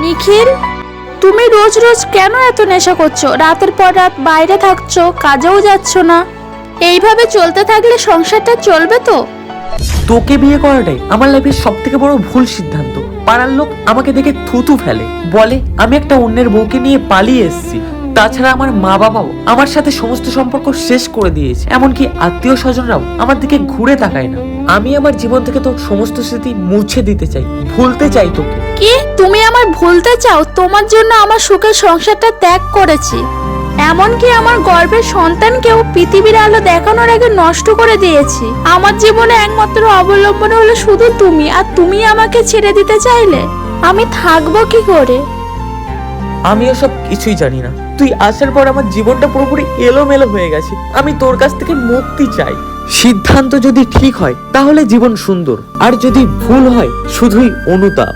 নিখিল, তুমি রোজ রোজ কেন এত নেশা করছো? রাতের পর রাত বাইরে থাকছো, কাজেও যাচ্ছ না। এইভাবে চলতে থাকলে সংসারটা চলবে তো? তোকে বিয়ে করাটাই আমার লাইফের সব থেকে বড় ভুল সিদ্ধান্ত। পাড়ার লোক আমাকে দেখে থুতু ফেলে, বলে আমি একটা অন্যের বউকে নিয়ে পালিয়ে এসেছি। তাছাড়া আমার মা বাবাও আমার সাথে সমস্ত সম্পর্ক শেষ করে দিয়েছে, এমনকি আত্মীয় স্বজনরাও আমার দিকে ঘুরে তাকায় না। আমি আমার জীবন থেকে তোর সমস্ত স্মৃতি মুছে দিতে চাই, ভুলতে চাই তোকে। কি তুমি আমার ভুলতে চাও? তোমার জন্য আমার সুখের সংসারটা ত্যাগ করেছি, এমনকি আমার গর্ভের সন্তানকেও পৃথিবীর আলো দেখানোর আগে নষ্ট করে দিয়েছি। আমার জীবনে একমাত্র অবলম্বন হলো শুধু তুমি, আর তুমি আমাকে ছেড়ে দিতে চাইলে আমি থাকবো কি করে? আমি ওসব কিছুই জানি না। তুই আসার পর আমার জীবনটা পুরোপুরি এলোমেলো হয়ে গেছে। আমি তোর কাছ থেকে মুক্তি চাই। সিদ্ধান্ত যদি ঠিক হয় তাহলে জীবন সুন্দর, আর যদি ভুল হয় শুধুই অনুতাপ।